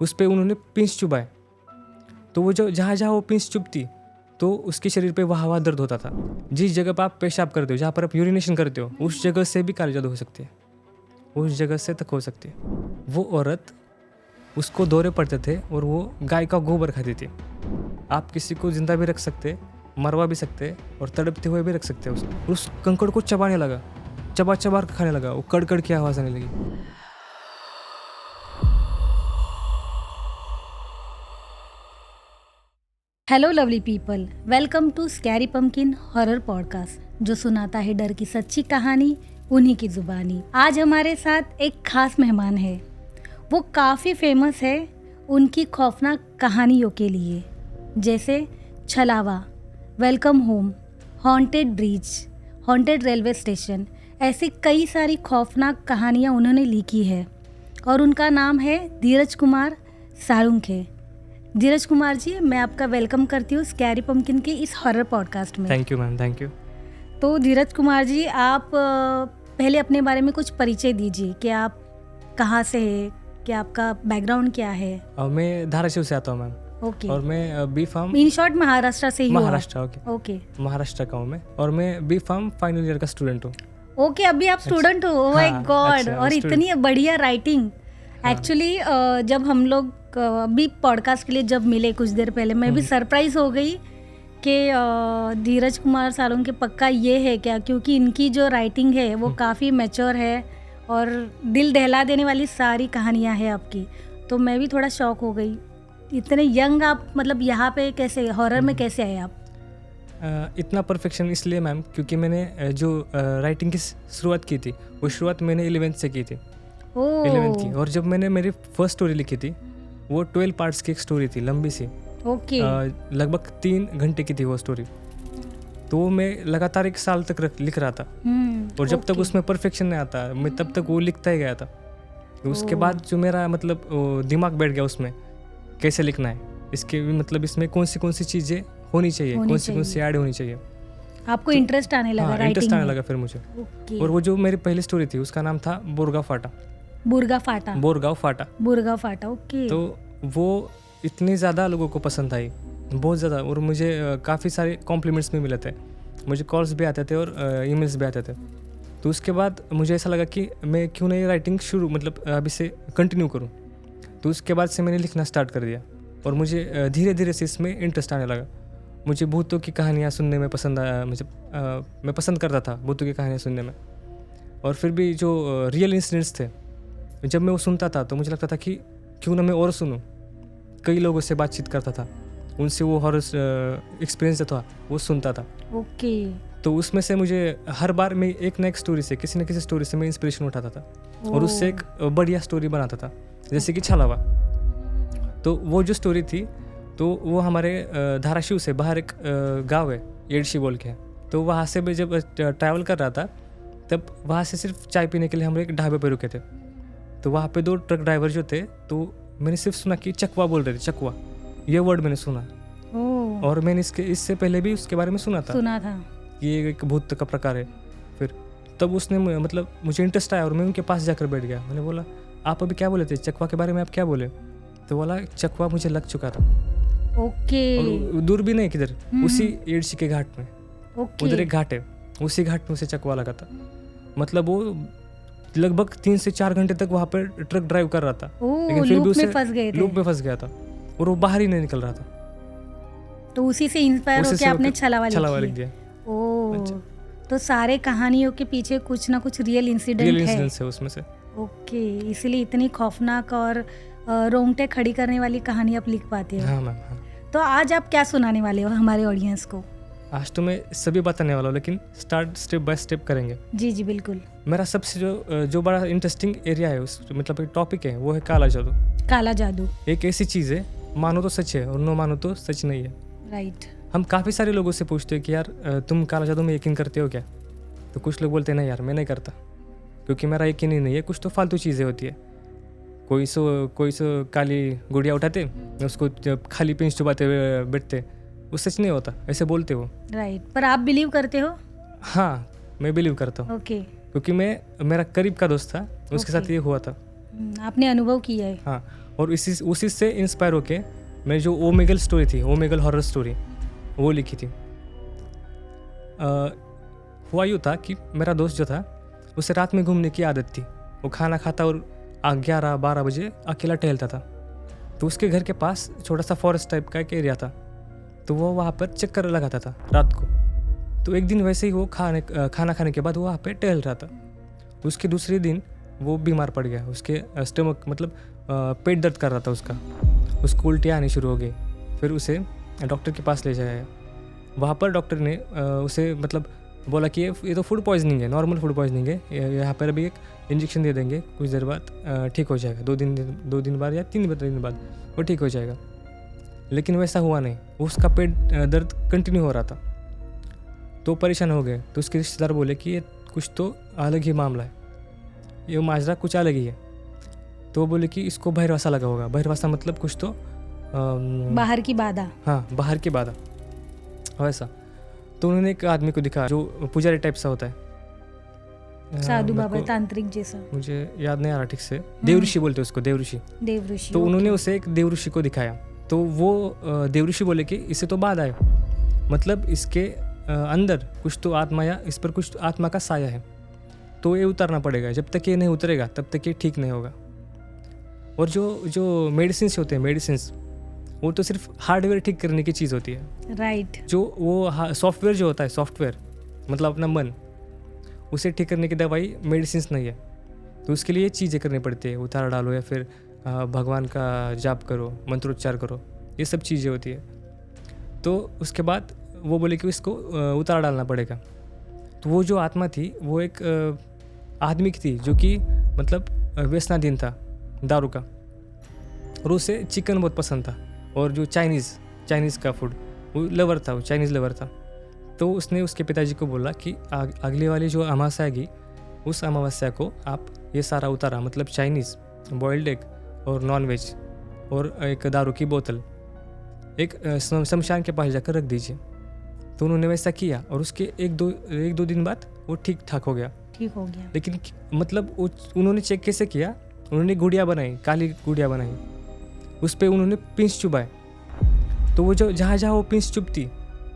उस पर उन्होंने पिंच चुभाए, तो वो जो जहाँ जहाँ वो पिंच चुभती तो उसके शरीर पे वहाँ दर्द होता था। जिस जगह पर आप पेशाब करते हो, जहाँ पर आप यूरिनेशन करते हो, उस जगह से भी काली जादू हो सकती है, उस जगह से तक हो सकती है। वो औरत, उसको दौरे पड़ते थे और वो गाय का गोबर खाती थी। आप किसी को जिंदा भी रख सकते, मरवा भी सकते और तड़पते हुए भी रख सकते हैं उसको। उस कंकड़ को चबाने लगा, चबा चबा कर खाने लगा, वो कड़कड़ की आवाज़ आने लगी। Hello lovely people, welcome to scary pumpkin horror podcast, जो सुनाता है डर की सच्ची कहानी उन्हीं की जुबानी। आज हमारे साथ एक खास मेहमान है। वो काफ़ी फेमस है उनकी खौफनाक कहानियों के लिए, जैसे छलावा, welcome home, haunted bridge, haunted railway station. ऐसी कई सारी खौफनाक कहानियाँ उन्होंने लिखी है और उनका नाम है धीरज कुमार साळुंखे। धीरज कुमार जी, मैं आपका वेलकम करती हूँ स्कैरी पम्पकिन के इस हॉरर पॉडकास्ट में। Thank you ma'am, thank you. तो धीरज कुमार जी, आप पहले अपने बारे में कुछ परिचय दीजिए कि आप कहाँ से हैं, कि आपका बैकग्राउंड क्या है। मैं धाराशिव से आता हूँ मैम। ओके। और मैं B pharm, in short Maharashtra से ही हो आप? महाराष्ट्र। ओके। महाराष्ट्र का हूँ मैं, और मैं बी फार्म फाइनल ईयर का स्टूडेंट हूँ। ओके, अभी आप स्टूडेंट हो? Oh my God. अच्छा, और इतनी बढ़िया राइटिंग। एक्चुअली जब हम लोग अभी पॉडकास्ट के लिए जब मिले कुछ देर पहले, मैं भी सरप्राइज हो गई कि धीरज कुमार साळुंखे पक्का ये है क्या, क्योंकि इनकी जो राइटिंग है वो काफ़ी मैच्योर है और दिल दहला देने वाली सारी कहानियाँ हैं आपकी। तो मैं भी थोड़ा शॉक हो गई। इतने यंग आप, मतलब यहाँ पे कैसे, हॉरर में कैसे आए आप? इतना परफेक्शन इसलिए मैम, क्योंकि मैंने जो राइटिंग की शुरुआत की थी, वो शुरुआत मैंने 11th से की थी। 11th की। और जब मैंने मेरी फर्स्ट स्टोरी लिखी थी, वो 12 पार्ट्स की एक स्टोरी थी, लंबी सी। ओके। लगभग 3 घंटे की थी वो स्टोरी। तो मैं लगातार 1 साल तक लिख रहा था। और जब तक उसमें परफेक्शन नहीं आता, मैं तब तक वो लिखता ही गया था। तो उसके बाद जो मेरा मतलब दिमाग बैठ गया उसमें, कैसे लिखना है, इसके मतलब इसमें कौन सी चीज़ें होनी चाहिए, कौन सी ऐड होनी चाहिए। आपको इंटरेस्ट आने लगा? हाँ, इंटरेस्ट आने लगा फिर मुझे। और वो जो मेरी पहली स्टोरी थी, उसका नाम था बोरगांव फाटा। बोरगांव फाटा। ओके। तो वो इतनी ज़्यादा लोगों को पसंद आई, बहुत ज़्यादा। और मुझे काफ़ी सारे कॉम्प्लीमेंट्स भी मिले थे, मुझे कॉल्स भी आते थे और ईमेल्स भी आते थे। तो उसके बाद मुझे ऐसा लगा कि मैं क्यों नहीं राइटिंग मतलब अभी से कंटिन्यू करूं। तो उसके बाद से मैंने लिखना स्टार्ट कर दिया और मुझे धीरे धीरे से इसमें इंटरेस्ट आने लगा। मुझे भूतों की कहानियाँ सुनने में पसंद आया, मैं पसंद करता था भूतों की कहानियाँ सुनने में। और फिर भी जो रियल इंसिडेंट्स थे, जब मैं वो सुनता था तो मुझे लगता था कि क्यों ना मैं और सुनूं। कई लोगों से बातचीत करता था, उनसे वो हॉरर एक्सपीरियंस जो था वो सुनता था। ओके। तो उसमें से मुझे हर बार मैं एक ना एक स्टोरी से, किसी न किसी स्टोरी से मैं इंस्पिरेशन उठाता था और उससे एक बढ़िया स्टोरी बनाता था, जैसे कि छलावा। तो वो जो स्टोरी थी, तो वो हमारे धाराशिव से बाहर एक गाँव है, येडशी बोल के। तो वहाँ से मैं जब ट्रैवल कर रहा था, तब वहाँ से सिर्फ चाय पीने के लिए हम एक ढाबे पर रुके थे। तो वहाँ पे 2 ट्रक ड्राइवर जो थे, तो मैंने सिर्फ सुना कि चकवा बोल रहे थे, चकवा, ये वर्ड मैंने सुना। और मैंने इससे पहले भी उसके बारे में सुना था कि ये एक भूत का प्रकार है। फिर तब उसने मतलब मुझे इंटरेस्ट आया और मैं उनके पास जाकर बैठ गया। मैंने बोला, आप अभी क्या बोले थे, चकवा के बारे में आप क्या बोले? तो बोला, चकवा मुझे लग चुका था। ओके। और दूर भी नहीं, किधर, उसी येडशी के घाट में। उधर एक घाट है, उसी घाट में उसे चकवा लगा था। मतलब वो लगभग 3 से 4 घंटे तक वहाँ पर ट्रक ड्राइव कर रहा था, लेकिन फिर भी उसे लूप में फंस गया था और वो बाहर ही नहीं निकल रहा था। तो उसी से इंस्पायर होकर आपने छलावा लिख दिया। अच्छा। तो सारे कहानियों के पीछे कुछ ना कुछ रियल इंसिडेंट है उसमें से। ओके, इसीलिए इतनी खौफनाक और रोंगटे खड़ी करने वाली कहानी आप लिख पाते हो। हाँ मैम, हाँ। तो आज आप क्या सुनाने वाले हो हमारे ऑडियंस को? आज तो मैं सभी बताने वाला हूँ, लेकिन स्टेप बाय स्टेप करेंगे। जी बिल्कुल। मेरा सबसे जो बड़ा इंटरेस्टिंग एरिया है, उस मतलब एक टॉपिक है, वो है काला जादू। एक ऐसी चीज़ है, मानो तो सच है और न मानो तो सच नहीं है। राइट। हम काफ़ी सारे लोगों से पूछते हैं कि यार तुम काला जादू में यकीन करते हो क्या? तो कुछ लोग बोलते हैं नहीं यार, मैं नहीं करता, क्योंकि मेरा यकीन ही नहीं है, कुछ तो फालतू चीज़ें होती है। कोई सो काली गुड़िया उठाते, उसको खाली पिंच चुबाते हुए बैठते, वो सच नहीं होता, ऐसे बोलते हो। राइट। पर आप बिलीव करते हो? हाँ, मैं बिलीव करता हूँ। ओके। क्योंकि मेरा करीब का दोस्त था, उसके साथ ये हुआ था। आपने अनुभव किया है। हाँ, और उसी से इंस्पायर होके मैं जो ओमेगल स्टोरी थी, ओमेगल हॉरर स्टोरी, वो लिखी थी। हुआ यूँ था कि मेरा दोस्त जो था उसे रात में घूमने की आदत थी। वो खाना खाता और 11-12 बजे अकेला टहलता था। तो उसके घर के पास छोटा सा फॉरेस्ट टाइप का एक एरिया था, तो वो वहाँ पर चक्कर लगाता था रात को। तो एक दिन वैसे ही वो खाना खाने के बाद वो वहाँ पे टहल रहा था। उसके दूसरे दिन वो बीमार पड़ गया। उसके स्टमक मतलब पेट दर्द कर रहा था उसको उल्टियाँ आनी शुरू हो गई। फिर उसे डॉक्टर के पास ले जाया। वहाँ पर डॉक्टर ने उसे मतलब बोला कि ये तो फूड पॉइजनिंग है, नॉर्मल फूड पॉइजनिंग है, यहाँ पर अभी एक इंजेक्शन दे देंगे, कुछ देर बाद ठीक हो जाएगा, 2 दिन बाद या 3 दिन बाद वो ठीक हो जाएगा। लेकिन वैसा हुआ नहीं, उसका पेट दर्द कंटिन्यू हो रहा था। तो परेशान हो गए। तो उसके रिश्तेदार बोले कि ये कुछ तो अलग ही मामला है, ये माजरा कुछ अलग ही है। तो वो बोले कि इसको बहिर्वासा लगा होगा। बहिर्वासा मतलब कुछ तो बाहर की बाधा। हाँ, बाहर की बाधा वैसा। तो उन्होंने एक आदमी को दिखा जो पुजारी टाइप सा होता है, साधु बाबा, तांत्रिक जैसा, मुझे याद नहीं आ रहा ठीक से, देवऋषि बोलते उसको, देवऋषि। तो उन्होंने उसे एक देवऋषि को दिखाया। तो वो देवऋषि बोले कि इसे तो बाधा है, मतलब इसके अंदर कुछ तो आत्मा या इस पर कुछ आत्मा का साया है, तो ये उतारना पड़ेगा। जब तक ये नहीं उतरेगा तब तक ये ठीक नहीं होगा। और जो मेडिसिन होते हैं, मेडिसिन वो तो सिर्फ हार्डवेयर ठीक करने की चीज़ होती है, राइट। जो वो सॉफ्टवेयर जो होता है, सॉफ्टवेयर मतलब अपना मन, उसे ठीक करने की दवाई मेडिसिन नहीं है। तो उसके लिए चीज़ें करनी पड़ती है, उतार डालो या फिर भगवान का जाप करो, मंत्रोच्चार करो, ये सब चीज़ें होती है। तो उसके बाद वो बोले कि इसको उतार डालना पड़ेगा। तो वो जो आत्मा थी वो एक आदमी की थी जो कि मतलब व्यसनाधीन था दारू का, और उसे चिकन बहुत पसंद था, और जो चाइनीज़ का फूड वो लवर था, वो चाइनीज़ लवर था। तो उसने उसके पिताजी को बोला कि अगली वाली जो अमावस्या आएगी, उस अमावस्या को आप ये सारा उतारा, मतलब चाइनीज़, बॉइल्ड एग और नॉन वेज और एक दारू की बोतल एक शमशान के पास जाकर रख दीजिए। तो उन्होंने वैसा किया और उसके एक दो दिन बाद वो ठीक ठाक हो गया। लेकिन मतलब उन्होंने चेक कैसे किया, उन्होंने गुड़िया बनाई, काली गुड़िया बनाई, उस पर उन्होंने पिंच चुभाए। तो वो जो जहाँ वो पिंच चुभती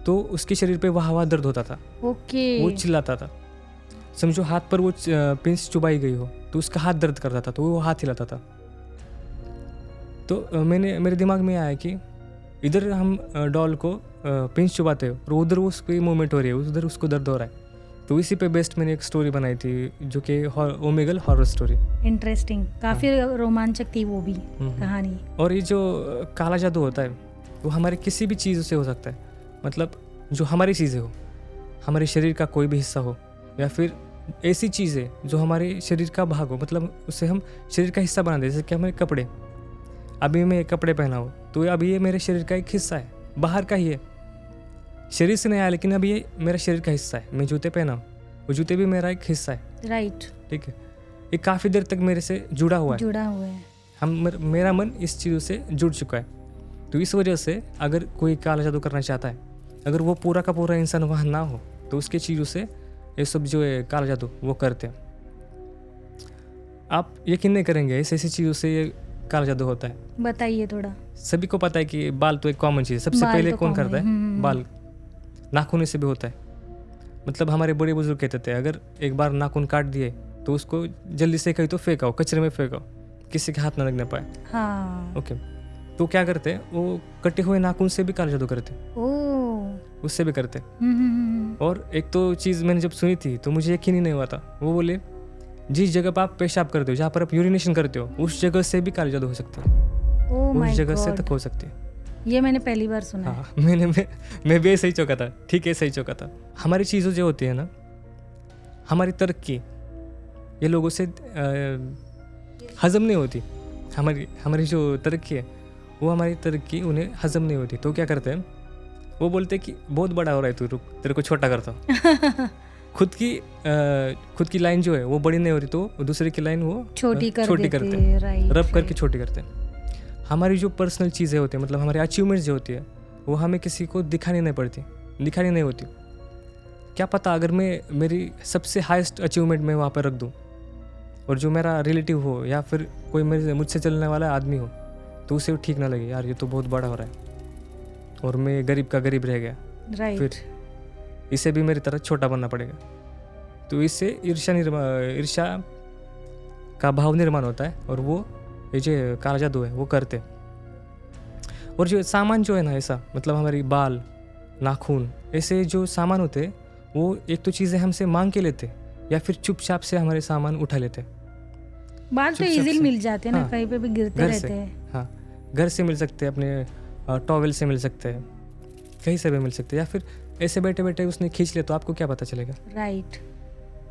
तो उसके शरीर पे वहाँ दर्द होता था। वो चिल्लाता था, समझो हाथ पर वो पिंच चुभाई गई हो तो उसका हाथ दर्द करता था, तो वो हाथ हिलाता था। तो मेरे दिमाग में आया कि इधर हम डॉल को पिंच चुभाते हैं और उधर उसकी मूवमेंट हो रही है, उधर उसको दर्द हो रहा है। तो इसी पे बेस्ड मैंने एक स्टोरी बनाई थी जो कि ओमेगल हॉरर स्टोरी। इंटरेस्टिंग, काफ़ी रोमांचक थी वो भी कहानी। और ये जो काला जादू होता है वो हमारे किसी भी चीज़ से हो सकता है, मतलब जो हमारी चीज़ें हो, हमारे शरीर का कोई भी हिस्सा हो, या फिर ऐसी चीज़ें जो हमारे शरीर का भाग हो, मतलब उसे हम शरीर का हिस्सा बना दें। जैसे कि हमारे कपड़े, अभी मैं कपड़े पहना हो तो अभी ये मेरे शरीर का एक हिस्सा है, बाहर का ही है, शरीर से नहीं आया, लेकिन अभी ये मेरा शरीर का हिस्सा है। मैं जूते पहना हूँ, वो जूते भी मेरा एक हिस्सा है, राइट। ठीक है, ये काफ़ी देर तक मेरे से जुड़ा हुआ है। मेरा मन इस चीज़ों से जुड़ चुका है। तो इस वजह से अगर कोई काला जादू करना चाहता है, अगर वो पूरा का पूरा इंसान वहाँ ना हो, तो उसके चीज़ों से ये सब जो है काला जादू वो करते हैं। आप यकीन नहीं करेंगे, ऐसी चीज़ों से ये काला जादू होता है। बताइए थोड़ा। सभी को पता है कि बाल तो एक कॉमन चीज़ है, सबसे पहले कौन करता है? बाल। नाखून से भी होता है, मतलब हमारे बड़े बुजुर्ग कहते थे अगर एक बार नाखून काट दिए तो उसको जल्दी से कहीं तो फेंकाओ, कचरे में फेंकाओ, किसी के हाथ ना लगने पाए। हाँ। ओके, तो क्या करते हैं, वो कटे हुए नाखून से भी काला जादू करते, उससे भी करते। और एक तो चीज़ मैंने जब सुनी थी तो मुझे यकीन ही नहीं हुआ था। वो बोले जिस जगह पर आप पेशाब करते हो, जहाँ पर आप यूरिनेशन करते हो, उस जगह से भी काला जादू हो सकता है, उस जगह से तक हो सकती है। ये मैंने पहली बार सुना। हाँ, मैं भी ऐसे ही चौंका था, ठीक है, सही चौंका था। हमारी चीज़ों जो होती है ना, हमारी तरक्की ये लोगों से हजम नहीं होती। हमारी जो तरक्की है वो हमारी तरक्की उन्हें हजम नहीं होती। तो क्या करते हैं, वो बोलते हैं कि बहुत बड़ा हो रहा है तू, रुक तेरे को छोटा करता हूँ। खुद की लाइन जो है वो बड़ी नहीं हो रही तो दूसरे की लाइन वो छोटी करते हैं, रब करके छोटी करते हैं। हमारी जो पर्सनल चीज़ें होती हैं, मतलब हमारी अचीवमेंट्स जो होती है, वो हमें किसी को दिखानी नहीं होती। क्या पता अगर मैं मेरी सबसे हाईएस्ट अचीवमेंट में वहाँ पर रख दूँ और जो मेरा रिलेटिव हो या फिर कोई मुझसे चलने वाला आदमी हो तो उसे ठीक ना लगे, यार ये तो बहुत बड़ा हो रहा है और मैं गरीब का गरीब रह गया, फिर इसे भी मेरी तरह छोटा बनना पड़ेगा। तो इससे ईर्ष्या का भाव निर्माण होता है और वो ये जो काला जादू है वो करते। और जो सामान जो है ना ऐसा, मतलब हमारी बाल, नाखून, ऐसे जो सामान होते हैं वो एक तो चीज़ें हमसे मांग के लेते या फिर चुपचाप से हमारे सामान उठा लेते। बाल तो इजीली मिल जाते हैं ना, कहीं पे भी गिरते रहते हैं। हाँ, घर से मिल सकते हैं, अपने टॉवेल से मिल सकते हैं, कहीं से भी मिल सकते हैं, या फिर ऐसे बैठे बैठे उसने खींच लिया तो आपको क्या पता चलेगा, राइट।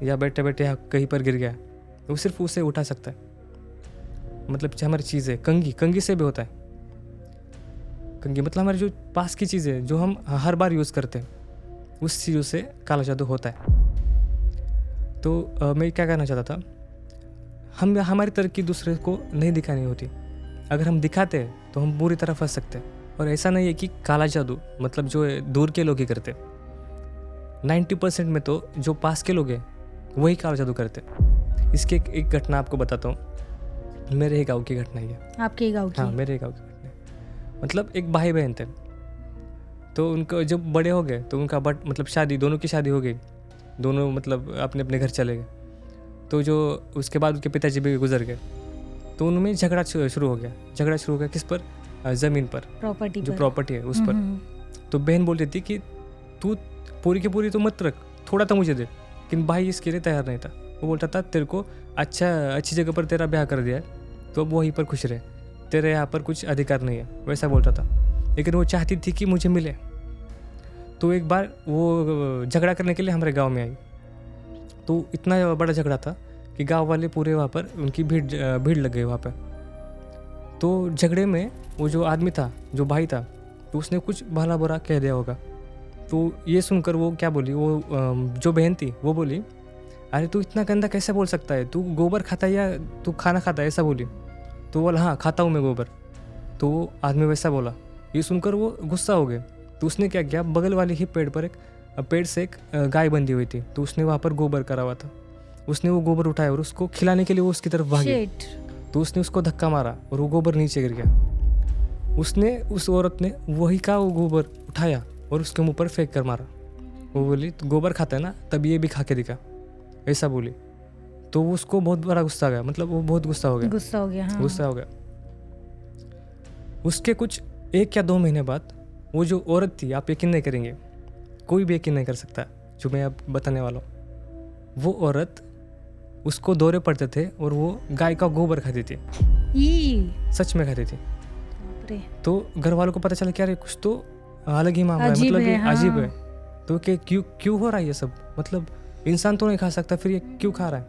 या बैठे बैठे कहीं पर गिर गया तो वो सिर्फ उसे उठा सकता है। मतलब हमारी चीज़ें, कंघी से भी होता है। कंघी मतलब हमारी जो पास की चीज़ें जो हम हर बार यूज़ करते हैं उस चीज़ों से काला जादू होता है। तो मैं क्या कहना चाहता था, हमारी तरक्की दूसरे को नहीं दिखानी होती। अगर हम दिखाते हैं तो हम बुरी तरह फंस सकते हैं। और ऐसा नहीं है कि काला जादू मतलब जो दूर के लोग ही करते, 90% में तो जो पास के लोग हैं वही काला जादू करते। इसकी एक घटना आपको बताता हूँ। मेरे ही गाँव की घटना ही है। आपके गाँव की? हाँ, मेरे गाँव की घटना है। मतलब एक भाई बहन थे, तो उनको जब बड़े हो गए तो उनका मतलब शादी, दोनों की शादी हो गई, दोनों मतलब अपने अपने घर चले गए। तो जो उसके बाद उनके पिताजी भी गुजर गए, तो उनमें झगड़ा शुरू हो गया। किस पर? ज़मीन पर, प्रॉपर्टी, जो प्रॉपर्टी है उस पर। तो बहन बोल रही थी कि तू पूरी की पूरी तो मत रख, थोड़ा तो मुझे दे। लेकिन भाई इसके लिए तैयार नहीं था। वो बोलता था तेरे को अच्छी जगह पर तेरा ब्याह कर दिया है तो अब वहीं पर खुश रहे, तेरे यहाँ पर कुछ अधिकार नहीं है, वैसा बोलता था। लेकिन वो चाहती थी कि मुझे मिले। तो एक बार वो झगड़ा करने के लिए हमारे गांव में आई। तो इतना बड़ा झगड़ा था कि गांव वाले पूरे वहाँ पर उनकी भीड़ लग गई वहाँ पर। तो झगड़े में वो जो आदमी था, जो भाई था, तो उसने कुछ भला बुरा कह दिया होगा। तो ये सुनकर वो क्या बोली, वो जो बहन थी वो बोली, अरे तू इतना गंदा कैसे बोल सकता है, तू गोबर खाता है या तू खाना खाता है, ऐसा बोली। तो बोला हाँ खाता हूँ मैं गोबर। तो वो आदमी वैसा बोला। ये सुनकर वो गुस्सा हो गए। तो उसने क्या किया, बगल वाले ही पेड़ से एक गाय बंधी हुई थी, तो उसने वहाँ पर गोबर करा हुआ था। उसने वो गोबर उठाया और उसको खिलाने के लिए वो उसकी तरफ भागी। तो उसने उसको धक्का मारा और वो गोबर नीचे गिर गया। उस औरत ने वही का वो गोबर उठाया और उसके मुंह पर फेंक कर मारा। वो बोली तो गोबर खाता है ना, तब ये भी खा के दिखा, ऐसा बोली। तो उसको बहुत बड़ा गुस्सा आ गया, मतलब वो बहुत गुस्सा हो गया। उसके कुछ 1 या 2 महीने बाद वो जो औरत थी, आप यकीन नहीं करेंगे, कोई भी यकीन नहीं कर सकता जो मैं अब बताने वाला हूँ। वो औरत उसको दौरे पड़ते थे और वो गाय का गोबर खाती थी, सच में खाती थी। तो घर वालों को पता चला कि यार कुछ तो अलग ही मामला है, मतलब ये अजीब है। तो क्यों हो रहा है ये सब, मतलब इंसान तो नहीं खा सकता, फिर ये क्यों खा रहा है।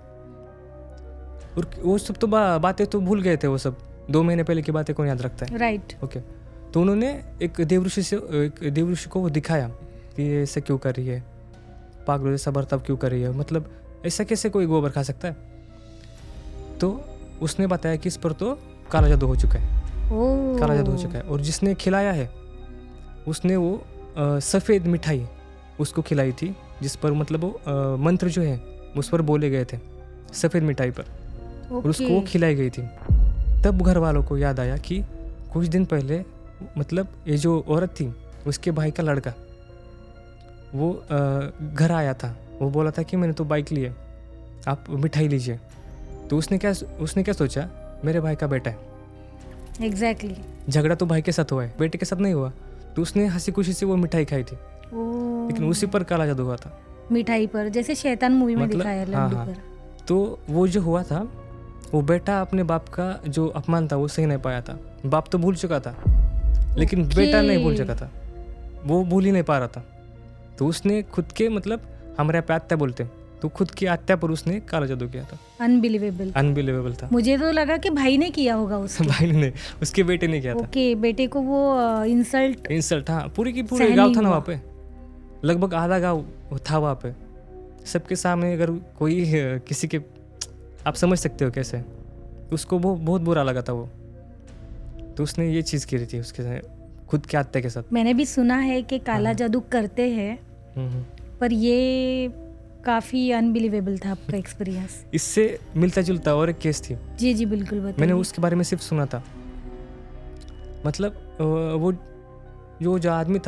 और वो सब तो बातें तो भूल गए थे, वो सब 2 महीने पहले की बातें कौन याद रखता है, राइट। ओके। तो उन्होंने एक देवऋषि को वो दिखाया कि ये ऐसे क्यों कर रही है, पागलों जैसा बर्ताव क्यों कर रही है, मतलब ऐसा कैसे कोई गोबर खा सकता है। तो उसने बताया कि इस पर तो काला जादू हो चुका है। और जिसने खिलाया है उसने वो सफ़ेद मिठाई उसको खिलाई थी, जिस पर मतलब वो मंत्र जो है उस पर बोले गए थे सफ़ेद मिठाई पर, और उसको वो खिलाई गई थी। तब घर वालों को याद आया कि कुछ दिन पहले मतलब ये जो औरत थी उसके भाई का लड़का वो घर आया था, वो बोला था कि मैंने तो बाइक ली है, आप मिठाई लीजिए। तो उसने क्या सोचा, मेरे भाई का बेटा है, एग्जैक्टली झगड़ा तो भाई के साथ हुआ है, बेटे के साथ नहीं हुआ। तो उसने हंसी खुशी से वो मिठाई खाई थी, लेकिन उसी पर काला जादू हुआ था, मिठाई पर, जैसे शैतान मूवी में दिखाया लड्डू पर। तो वो जो हुआ था, वो बेटा अपने बाप का जो अपमान था वो सही नहीं पाया था। बाप तो भूल चुका था, लेकिन बेटा नहीं भूल चुका था, वो भूल ही नहीं पा रहा था। तो उसने खुद के, मतलब हमारे यहाँ पे आत्या बोलते, तो खुद की आत्या पर उसने काला जादू किया था। अनबिलीवेबल था। मुझे तो लगा कि भाई ने किया होगा उसके। भाई ने नहीं, उसके बेटे ने किया था। ओके, बेटे को वो इंसल्ट हाँ, पूरी की पूरी गाँव था ना वहाँ पे, लगभग आधा गाँव था वहाँ पे, सबके सामने। अगर कोई किसी के, आप समझ सकते हो कैसे, उसको वो बहुत बुरा लगा था वो। तो उसने ये चीज़ की रही थी उसके खुद के आत्या के साथ। मैंने भी सुना है कि काला जादू करते हैं, पर ये काफ़ी अनबिलीवेबल था आपका एक्सपीरियंस। इससे मिलता जुलता और एक केस थी। जी जी बिल्कुल बताइए। मैंने उसके बारे में सिर्फ सुना था। मतलब वो जो आदमी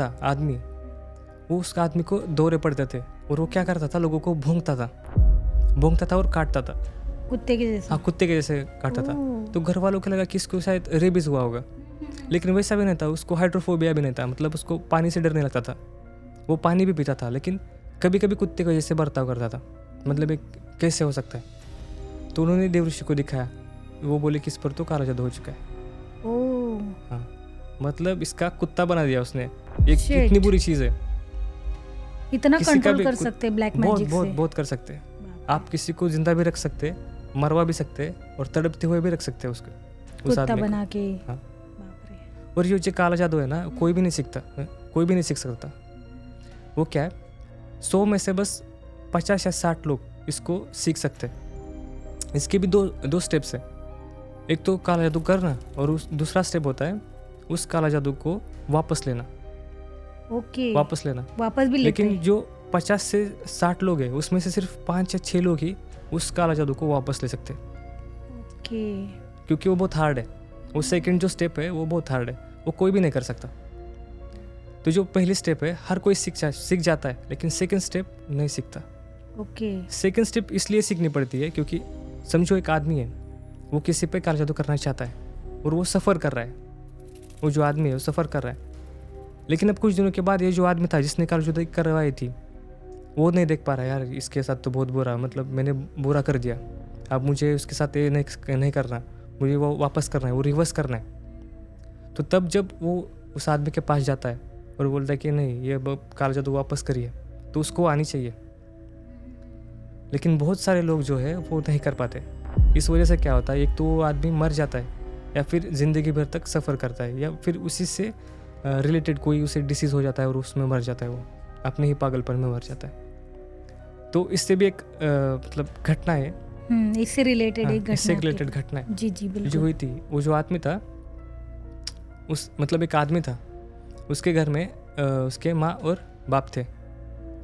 वो उस आदमी को दौरे पड़ते थे और वो क्या करता था, लोगों को भौंकता था और काटता था, कुत्ते के जैसे। हाँ, कुत्ते के जैसे काटता था। तो घर वालों को लगा कि इसको शायद रेबीज हुआ होगा, लेकिन वैसा भी नहीं था। उसको हाइड्रोफोबिया भी नहीं था, मतलब उसको पानी से डर नहीं लगता था। वो पानी भी पीता था, लेकिन कभी कभी कुत्ते को जैसे बर्ताव करता था। मतलब एक कैसे हो सकता है। तो उन्होंने देवऋषि को दिखाया, वो बोले कि इस पर तो काला जादू हो चुका है। हाँ, मतलब इसका कुत्ता बना दिया उसने। एक कितनी बुरी चीज़ है। इतना कंट्रोल कर सकते हैं ब्लैक मैजिक से। बहुत कर सकते हैं। आप किसी को जिंदा भी रख सकते, मरवा भी सकते और तड़पते हुए भी रख सकते हैं उसको, कुत्ता बना के। हाँ। और ये जो काला जादू है ना, कोई भी नहीं सीख सकता। वो क्या है, 100 में से बस 50 या 60 लोग इसको सीख सकते हैं। इसके भी दो स्टेप्स है। एक तो काला जादू करना और दूसरा स्टेप होता है उस काला जादू को वापस लेना। वापस भी लेकिन जो 50 से 60 लोग हैं उसमें से सिर्फ 5 या 6 लोग ही उस काला जादू को वापस ले सकते हैं। क्योंकि वो बहुत हार्ड है। वो सेकंड जो स्टेप है वो बहुत हार्ड है, वो कोई भी नहीं कर सकता। तो जो पहली स्टेप है हर कोई सीख जाता है, लेकिन सेकंड स्टेप नहीं सीखता। सेकंड स्टेप इसलिए सीखनी पड़ती है क्योंकि समझो एक आदमी है, वो किसी पे काला जादू करना चाहता है और वो सफ़र कर रहा है। वो जो आदमी है वो सफ़र कर रहा है, लेकिन अब कुछ दिनों के बाद ये जो आदमी था जिसने काला जादू करवाई थी, वो नहीं देख पा रहा है, यार इसके साथ तो बहुत बुरा, मतलब मैंने बुरा कर दिया, अब मुझे उसके साथ ये नहीं करना, मुझे वो वापस करना है, वो रिवर्स करना है। तो तब जब वो उस आदमी के पास जाता है और बोलता है कि नहीं, ये काला जादू वापस करिए, तो उसको आनी चाहिए। लेकिन बहुत सारे लोग जो है वो नहीं कर पाते। इस वजह से क्या होता है, एक तो वो आदमी मर जाता है या फिर ज़िंदगी भर तक सफ़र करता है, या फिर उसी से रिलेटेड कोई उसे डिसीज़ हो जाता है और उसमें मर जाता है, वो अपने ही पागलपन में मर जाता है। तो इससे भी एक मतलब घटना है, इससे रिलेटेड घटना है जी बिल्कुल जो हुई थी। वो जो आदमी था एक आदमी था, उसके घर में उसके माँ और बाप थे।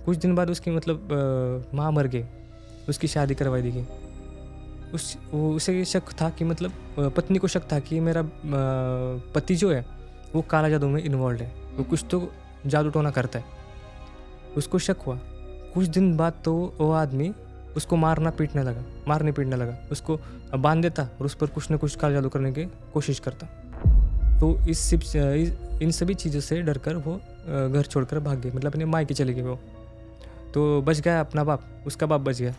कुछ दिन बाद उसकी माँ मर गई, उसकी शादी करवाई दी गई। उसे शक था कि पत्नी को शक था कि मेरा पति जो है वो काला जादू में इन्वॉल्व है, वो कुछ तो जादू टोना करता है। उसको शक हुआ। कुछ दिन बाद तो वो आदमी उसको मारने पीटने लगा, उसको बांध देता और उस पर कुछ न कुछ काला जादू करने की कोशिश करता। तो इन सभी चीज़ों से डरकर वो घर छोड़कर भाग गई, मतलब अपने मायके चले गए वो। तो बच गया अपना बाप, उसका बाप बच गया।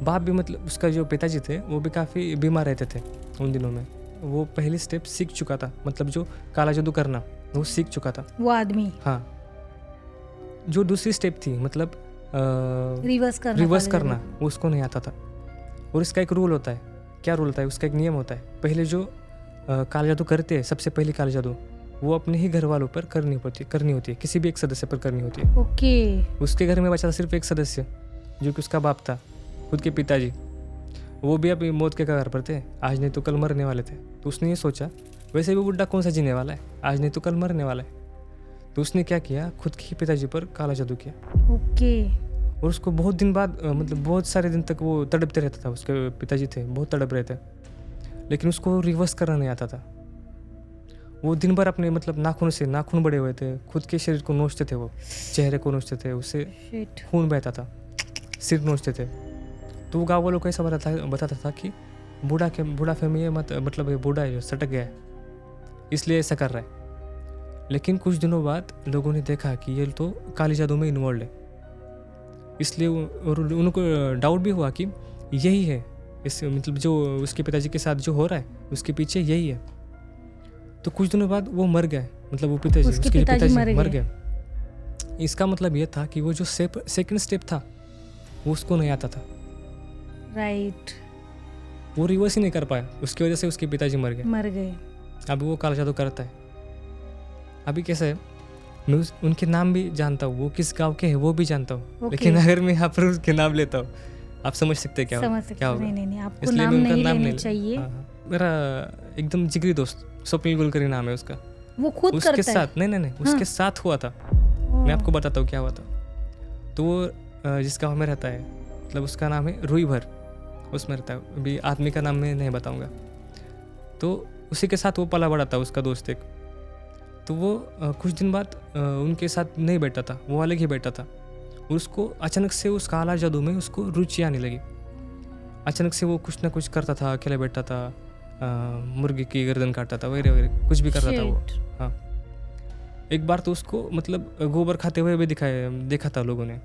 बाप भी उसका जो पिताजी थे वो भी काफ़ी बीमार रहते थे उन दिनों में। वो पहली स्टेप सीख चुका था, जो काला जादू करना वो सीख चुका था वो आदमी। हाँ, जो दूसरी स्टेप थी रिवर्स करना वो उसको नहीं आता था। और इसका एक रूल होता है। क्या रूल होता है? उसका एक नियम होता है। पहले जो काला जादू करते हैं, सबसे पहले काला जादू वो अपने ही घर वालों पर करनी होती है, किसी भी एक सदस्य पर करनी होती है। उसके घर में बचा सिर्फ एक सदस्य, जो कि उसका बाप था, खुद के पिताजी। वो भी अभी मौत के कगार पर थे, आज नहीं तो कल मरने वाले थे। तो उसने ये सोचा, वैसे भी बुढ़ा कौन सा जीने वाला है, आज नहीं तो कल मरने वाला है। तो उसने क्या किया, खुद के पिताजी पर काला जादू किया। और उसको बहुत दिन बाद बहुत सारे दिन तक वो तड़पते रहता था। उसके पिताजी थे, बहुत तड़प रहे थे, लेकिन उसको रिवर्स करना नहीं आता था। वो दिन भर अपने नाखून बड़े हुए थे, खुद के शरीर को नोचते थे, वो चेहरे को नोचते थे, उससे खून बहता था, सिर नोचते थे। तो गाँव वालों को ऐसा बताता था कि बूढ़ा फैमिली ये बूढ़ा है जो सटक गया है, इसलिए ऐसा कर रहा है। लेकिन कुछ दिनों बाद लोगों ने देखा कि ये तो काली जादू में इन्वॉल्व है, इसलिए उनको डाउट भी हुआ कि यही है, इस जो उसके पिताजी के साथ जो हो रहा है उसके पीछे यही है। तो कुछ दिनों बाद वो मर गए, वो उसके पिताजी मर गए। इसका मतलब ये था कि वो जो सेकंड स्टेप था वो उसको नहीं आता था। राइट। वो रिवर्स ही नहीं कर पाया, उसकी वजह से उसके पिताजी मर गए। अब वो काला जादू करता है। अभी कैसा है, मैं उनके नाम भी जानता हूँ, वो किस गांव के हैं वो भी जानता हूँ। लेकिन अगर मैं यहाँ पर उसके नाम लेता हूँ, आप समझ सकते हैं क्या होगा। नहीं, आपको नाम नहीं लेना चाहिए। मेरा एकदम जिगरी दोस्त स्वप्निल गुलकर्णी नाम है उसका। वो खुद उसके साथ नहीं, उसके साथ हुआ था। मैं आपको बताता हूँ क्या हुआ था। तो वो जिस गाँव में रहता है, मतलब उसका नाम है रुईभर, उसमें रहता है। अभी आदमी का नाम मैं नहीं बताऊँगा। तो उसी के साथ वो पला बड़ा था, उसका दोस्त एक। तो वो कुछ दिन बाद उनके साथ नहीं बैठा था, वो अलग ही बैठा था। उसको अचानक से उस काला जादू में उसको रुचि आने लगी। अचानक से वो कुछ ना कुछ करता था, अकेले बैठा था, मुर्गी की गर्दन काटता था, वगैरह वगैरह कुछ भी करता था वो। हाँ, एक बार तो उसको मतलब गोबर खाते हुए भी देखा था लोगों ने।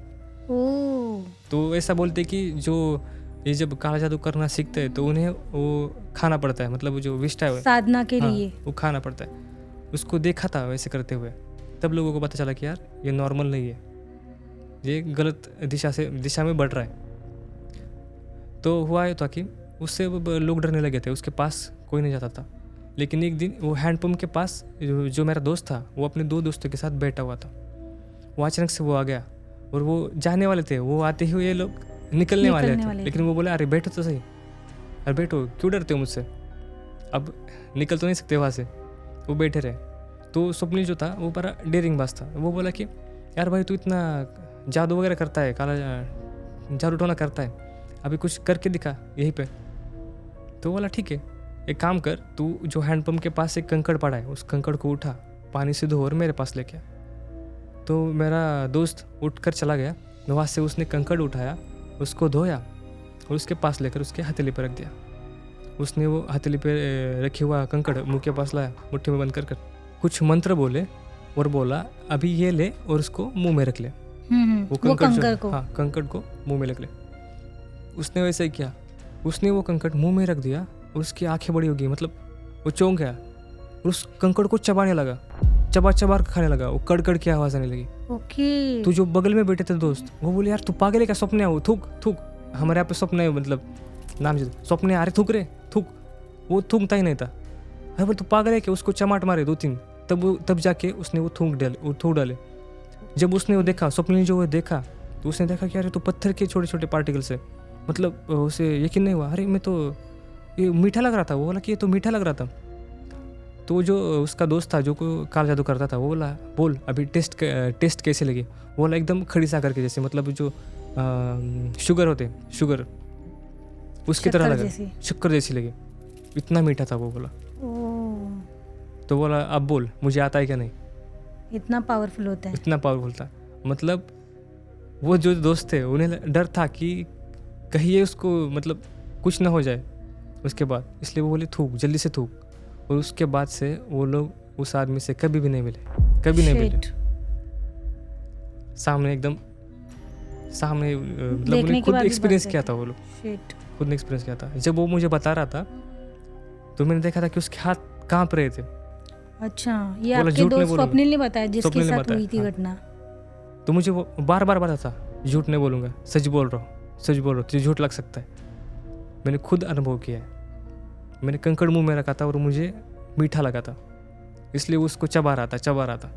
तो ऐसा बोलते कि जो ये जब काला जादू करना सीखते हैं तो उन्हें वो खाना पड़ता है, मतलब जो विष्ठा है साधना के लिए वो खाना पड़ता है। उसको देखा था वैसे करते हुए, तब लोगों को पता चला कि यार ये नॉर्मल नहीं है, ये गलत दिशा में बढ़ रहा है। तो हुआ था कि उससे लोग डरने लगे थे, उसके पास कोई नहीं जाता था। लेकिन एक दिन वो हैंडपम्प के पास जो मेरा दोस्त था, वो अपने 2 दोस्तों के साथ बैठा हुआ था। वो अचानक से वो आ गया और वो जाने वाले थे, वो आते ही ये लोग निकलने वाले थे। लेकिन वो बोला, अरे बैठो तो सही, अरे बैठो, क्यों डरते हो मुझसे, अब निकल तो नहीं सकते वहाँ से। वो बैठे रहे। तो स्वप्निल जो था वो बड़ा डेयरिंग बाज था। वो बोला कि यार भाई, तू इतना जादू वगैरह करता है, काला जादू टोना करता है, अभी कुछ करके दिखा यहीं पे। तो बोला ठीक है, एक काम कर, तू जो हैंडपम्प के पास एक कंकड़ पड़ा है, उस कंकड़ को उठा, पानी से धो और मेरे पास लेके आ। तो मेरा दोस्त उठ कर चला गया, वहाँ से उसने कंकड़ उठाया, उसको धोया और उसके पास लेकर उसके हथेली पर रख दिया। उसने वो हथेली पे रखे हुआ कंकड़ मुँह के पास लाया, मुट्ठी में बंद कर कुछ मंत्र बोले और बोला, अभी ये ले और उसको मुंह में रख ले। वो कंकड़ को, हाँ, कंकड़ को मुंह में रख ले। उसने वैसे ही किया, उसने वो कंकड़ मुंह में रख दिया और उसकी आंखें बड़ी हो गई, मतलब वो चौंक गया और उस कंकड़ को चबाने लगा, चबा खाने लगा। वो कड़कड़ की आवाज आने लगी। ओके। तो जो बगल में बैठे थे दोस्त, वो बोले, यार तू पागल है क्या, सपने है वो, थूक थूक, हमारे यहाँ पे सपने है, मतलब नाम जो सपने आ रहे, थूक रे थूक। वो थूकता ही नहीं था। अरे बोल, तू पागल है क्या, उसको चमाट मारे 2-3, तब जाके उसने वो थूक डाले। जब उसने वो देखा, स्वप्न ने जो वो देखा, तो उसने देखा कि अरे तो पत्थर के छोटे छोटे पार्टिकल्स है, मतलब उसे यकीन नहीं हुआ। अरे मैं तो, ये मीठा लग रहा था। वो बोला कि ये तो मीठा लग रहा था। तो जो उसका दोस्त था जो काला जादू करता था, वो बोला, बोल अभी टेस्ट कैसे लगी। वो बोला एकदम खड़ी साकर के जैसे, मतलब जो शुगर होते, शुगर उसकी तरह लगा, शक्कर जैसी लगी, इतना मीठा था वो। बोला तो बोला, अब बोल मुझे आता है क्या नहीं। इतना पावरफुल होता है, इतना पावरफुल था। मतलब वो जो दोस्त थे उन्हें डर था कि कहीं ये उसको मतलब कुछ ना हो जाए उसके बाद, इसलिए वो बोले थूक, जल्दी से थूक। और उसके बाद से वो लोग उस आदमी से कभी भी नहीं मिले, कभी नहीं मिले। सामने एकदम सामने, मतलब उन्हें खुद एक्सपीरियंस किया था, वो लोग खुद ने एक्सपीरियंस किया था। जब वो मुझे बता रहा था तो मैंने देखा था कि उसके हाथ कांप रहे थे। अच्छा, ये आपके दोस्त स्वप्निल ने बताया जिसके साथ हुई थी घटना। तो मुझे वो बार बार बता था, झूठ नहीं बोलूँगा, सच बोल रहा हूँ, सच बोल रहा हूँ, तुझे झूठ लग सकता है। मैंने खुद अनुभव किया है। मैंने कंकड़ मुंह में रखा था और मुझे मीठा लगा था, इसलिए उसको चबा रहा था।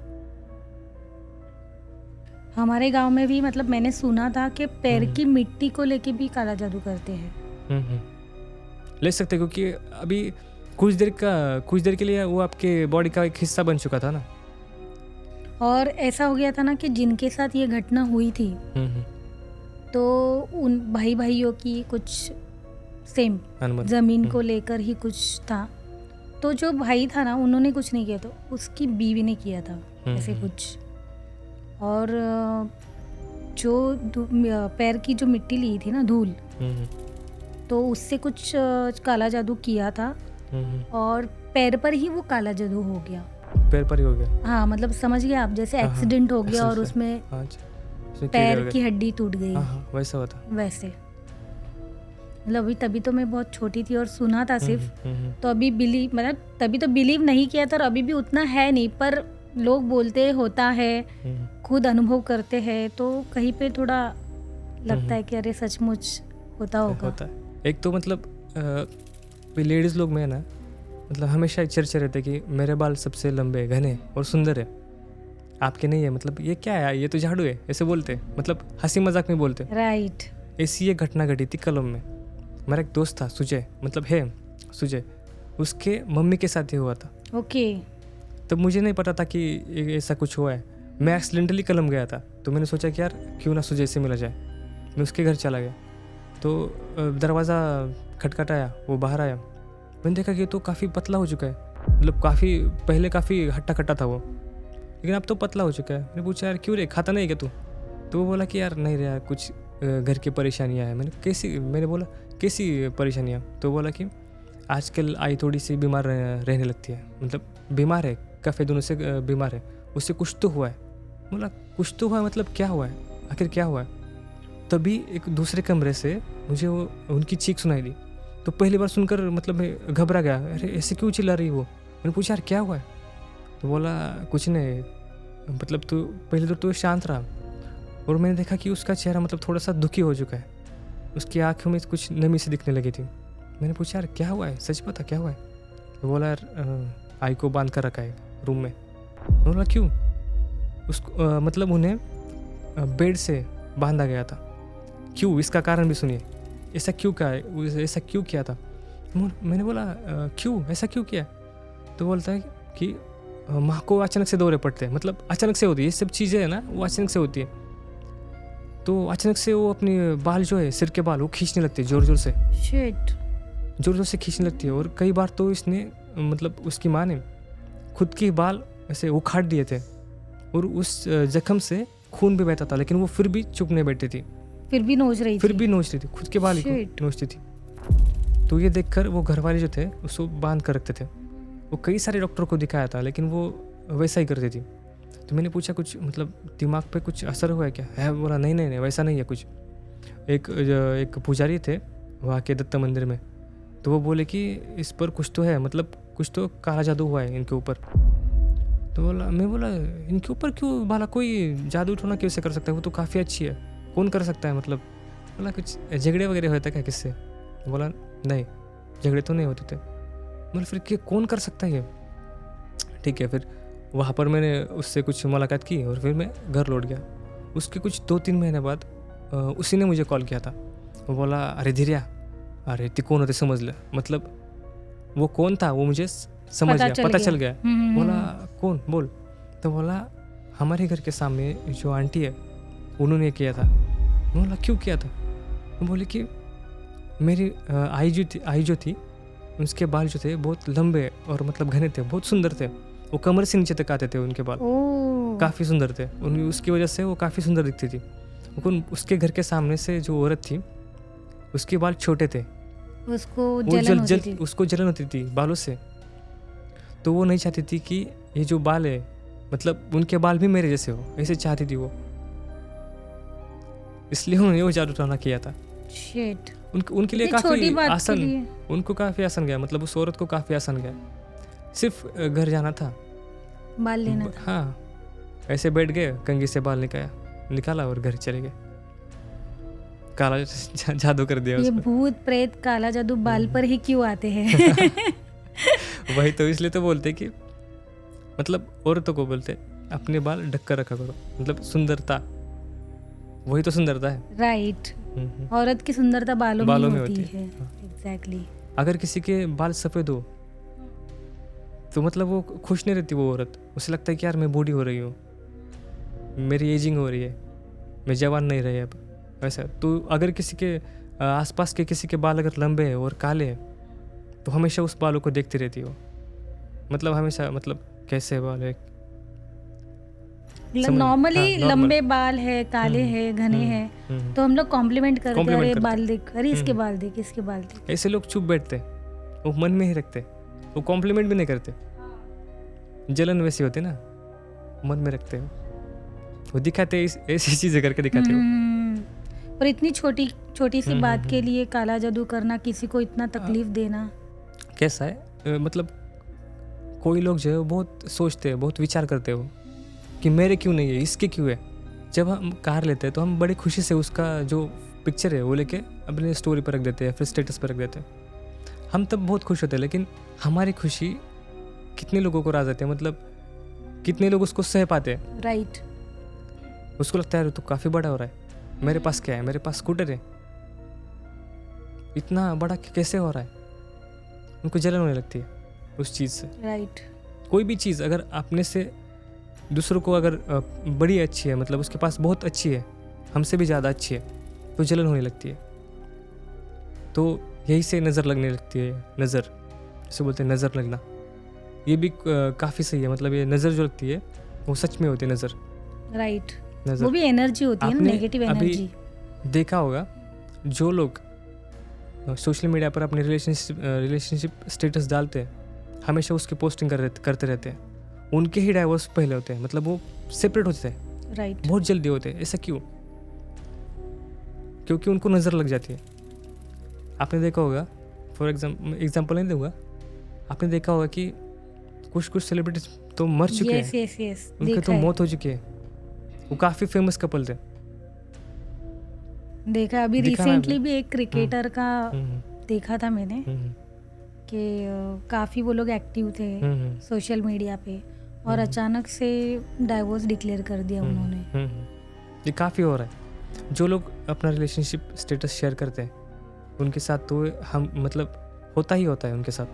हमारे गांव में भी मतलब मैंने सुना था कि पैर की मिट्टी को लेके भी काला जादू करते हैं। ले सकते, क्योंकि अभी कुछ देर के लिए वो आपके बॉडी का एक हिस्सा बन चुका था ना। और ऐसा हो गया था ना कि जिनके साथ ये घटना हुई थी तो उन भाइयों की कुछ सेम जमीन को लेकर ही कुछ था। तो जो भाई था ना, उन्होंने कुछ नहीं किया, तो उसकी बीवी ने किया था ऐसे कुछ। और जो पैर की जो मिट्टी ली थी ना, धूल, तो उससे कुछ काला जादू किया था और पैर पर ही वो काला जादू हो गया। पैर पर ही हो गया? हाँ, मतलब समझ गए आप, जैसे एक्सीडेंट हो गया और उसमें पैर की हड्डी टूट गई, वैसा होता। वैसे मतलब अभी तभी तो मैं बहुत छोटी थी और सुना था सिर्फ, तो अभी तभी तो बिलीव नहीं किया था और अभी भी उतना है नहीं, पर लोग बोलते होता है, खुद अनुभव करते हैं तो कहीं पे थोड़ा लगता है कि अरे सचमुच होता होगा। एक तो मतलब लेडीज लोग में ना, मतलब हमेशा चर्चा रहते कि मेरे बाल सबसे लंबे, घने और सुंदर है, आपके नहीं है, मतलब ये क्या है, ये तो झाड़ू है, ऐसे बोलते, मतलब हंसी मजाक में बोलते। राइट। ऐसी ये घटना घटी थी कलम में। मेरा एक दोस्त था सुजय, मतलब है सुजय, उसके मम्मी के साथ ही हुआ था। ओके। तब मुझे नहीं पता था कि ऐसा कुछ हुआ है। मैं एक्सीडेंटली कलम गया था, तो मैंने सोचा कि यार क्यों ना सुजय से मिला जाए। मैं उसके घर चला गया तो दरवाज़ा खटखटाया, वो बाहर आया। मैंने देखा कि तो काफ़ी पतला हो चुका है, मतलब पहले काफ़ी हट्टा कट्टा था वो, लेकिन अब तो पतला हो चुका है। मैंने पूछा यार क्यों रे, खाता नहीं क्या तू? तो वो बोला कि यार नहीं रे यार, कुछ घर की परेशानियाँ हैं। मैंने बोला कैसी परेशानियाँ? तो बोला कि आजकल आई थोड़ी सी बीमार रहने लगती है, मतलब बीमार है, काफ़ी दिनों से बीमार है, उससे कुछ तो हुआ है। बोला कुछ तो हुआ है, मतलब क्या हुआ है, आखिर क्या हुआ है? तभी एक दूसरे कमरे से मुझे वो उनकी चीख सुनाई दी। तो पहली बार सुनकर मतलब मैं घबरा गया, अरे ऐसे क्यों चिल्ला रही वो? मैंने पूछा यार क्या हुआ है? तो बोला कुछ नहीं, मतलब तू पहले तो शांत रहा। और मैंने देखा कि उसका चेहरा मतलब थोड़ा सा दुखी हो चुका है, उसकी आँखों में कुछ नमी सी दिखने लगी थी। मैंने पूछा यार क्या हुआ है, सच बता क्या हुआ है? तो बोला यार आई को बांध कर रखा है रूम में। बोला क्यों? उसको मतलब उन्हें बेड से बांधा गया था। क्यों, इसका कारण भी सुनिए, ऐसा क्यों किया था? मैंने बोला क्यों, ऐसा क्यों किया? तो बोलता है कि माँ को अचानक से दौरे पड़ते हैं, मतलब अचानक से होती है ये सब चीज़ें है ना, वो अचानक से होती है। तो अचानक से वो अपनी बाल जो है, सिर के बाल, वो खींचने लगती है ज़ोर ज़ोर से, ज़ोर ज़ोर से खींचने लगती है। और कई बार तो इसने मतलब उसकी माँ ने खुद के बाल ऐसे उखाड़ दिए थे और उस जख्म से खून भी बहता था, लेकिन वो फिर भी चुप नहीं बैठती थी, फिर भी नोच रही थी, खुद के बाल ही नोचती थी। तो ये देखकर वो घरवाले जो थे उसको बांध कर रखते थे। वो कई सारे डॉक्टर को दिखाया था, लेकिन वो वैसा ही करती थी। तो मैंने पूछा कुछ मतलब दिमाग पे कुछ असर हुआ है क्या? है, बोला नहीं वैसा नहीं है कुछ। एक पुजारी थे वहाँ के दत्त मंदिर में, तो वो बोले कि इस पर कुछ तो है, मतलब कुछ तो काला जादू हुआ है इनके ऊपर। तो मैं बोला इनके ऊपर क्यों? बोला कोई जादू टोना कैसे कर सकता है, वो तो काफ़ी अच्छी है, कौन कर सकता है? मतलब बोला कुछ झगड़े वगैरह होते क्या किससे? बोला नहीं, झगड़े तो नहीं होते थे। बोला फिर कौन कर सकता है ये? ठीक है, फिर वहाँ पर मैंने उससे कुछ मुलाकात की और फिर मैं घर लौट गया। उसके कुछ 2-3 महीने बाद उसी ने मुझे कॉल किया था। वो बोला अरे धीरिया, अरे ती कौन होते समझ ले, मतलब वो कौन था वो मुझे समझ गया, पता चल गया। बोला कौन, बोल। तो बोला हमारे घर के सामने जो आंटी है उन्होंने किया था। बोला क्यों किया था? बोले कि मेरी आई जो थी उसके बाल जो थे बहुत लंबे और मतलब घने थे, बहुत सुंदर थे, वो कमर से नीचे तक आते थे उनके बाल, काफ़ी सुंदर थे। उसकी वजह से वो काफ़ी सुंदर दिखती थी। उसके घर के सामने से जो औरत थी उसके बाल छोटे थे, उसको जलन होती थी बालों से। तो वो नहीं चाहती थी कि ये जो बाल है मतलब उनके बाल भी मेरे जैसे हो, ऐसे चाहती थी वो, इसलिए उन्होंने वो जादू टोना किया था। उनके लिए काफ़ी आसान, उनको काफ़ी आसान गया, मतलब उस औरत को काफ़ी आसान गया। सिर्फ घर जाना था, बाल लेना था। हाँ, ऐसे बैठ गए, कंघी से बाल निकाला और घर चले गए। काला जादू कर दिया। ये भूत प्रेत काला जादू बाल पर ही क्यों आते हैं? वही तो, इसलिए तो बोलते कि मतलब औरतों को बोलते अपने बाल ढक कर रखा करो, मतलब सुंदरता, वही तो सुंदरता है। राइट, औरत की सुंदरता बालों में होती है। एग्जैक्टली। अगर किसी के बाल सफ़ेद हो तो मतलब वो खुश नहीं रहती वो औरत, उसे लगता है कि यार मैं बूढ़ी हो रही हूँ, मेरी एजिंग हो रही है, मैं जवान नहीं रही अब, वैसा। तो अगर किसी के आसपास के किसी के बाल अगर लंबे हैं और काले हैं तो हमेशा उस बालों को देखती रहती हो, मतलब हमेशा, मतलब कैसे बाल है, नॉर्मली लंबे बाल है, काले है, घने हैं, तो हम लोग कॉम्प्लीमेंट करते हैं, अरे बाल देख, अरे इसके बाल देख, इसके बाल देख। ऐसे लोग चुप बैठते, वो मन में ही रखते, वो कॉम्प्लीमेंट भी नहीं करते, जलन वैसी होती ना, मन में रखते हो, वो दिखाते ऐसी चीजें करके दिखाते हो। पर इतनी छोटी सी बात के लिए काला जादू करना, किसी को इतना तकलीफ देना, कैसा है? मतलब कोई लोग जो है बहुत सोचते हैं, बहुत विचार करते हो कि मेरे क्यों नहीं है, इसके क्यों है। जब हम कार लेते हैं तो हम बड़ी खुशी से उसका जो पिक्चर है वो लेके अपने स्टोरी पर रख देते हैं, फिर स्टेटस पर रख देते हैं, हम तब बहुत खुश होते हैं। लेकिन हमारी खुशी कितने लोगों को राज आती है, मतलब कितने लोग उसको सह पाते हैं। राइट। उसको लगता है तो काफ़ी बड़ा हो रहा है, मेरे पास क्या है, मेरे पास स्कूटर है, इतना बड़ा कैसे हो रहा है, उनको जलन होने लगती है उस चीज़ से। राइट। कोई भी चीज़ अगर अपने से दूसरों को अगर बड़ी अच्छी है, मतलब उसके पास बहुत अच्छी है, हमसे भी ज़्यादा अच्छी है, तो जलन होने लगती है। तो यही से नज़र लगने लगती है। नज़र इसे बोलते हैं नज़र लगना। ये भी काफ़ी सही है। मतलब ये नज़र जो लगती है वो सच में होती है नज़र। राइट, वो भी एनर्जी होती है ना, नेगेटिव एनर्जी। देखा होगा जो लोग सोशल मीडिया पर अपने रिलेशनशिप स्टेटस डालते हैं, हमेशा उसकी पोस्टिंग करते रहते हैं, उनके ही डाइवोर्स पहले होते हैं। मतलब वो सेपरेट होते हैं, राइट, बहुत जल्दी होते हैं। ऐसा क्यों? क्योंकि उनको नज़र लग जाती है। आपने देखा होगा, फॉर एग्जाम्पल नहीं दूंगा, आपने देखा होगा कि कुछ सेलिब्रिटीज तो मर चुके हैं, उनकी तो मौत हो चुकी है। वो काफ़ी फेमस कपल थे। देखा अभी रिसेंटली भी एक क्रिकेटर का देखा था मैंने कि काफ़ी वो लोग एक्टिव थे सोशल मीडिया पे, और अचानक से डाइवोर्स डिक्लेयर कर दिया उन्होंने। ये काफ़ी हो रहा है। जो लोग अपना रिलेशनशिप स्टेटस शेयर करते हैं उनके साथ तो हम मतलब होता ही होता है उनके साथ।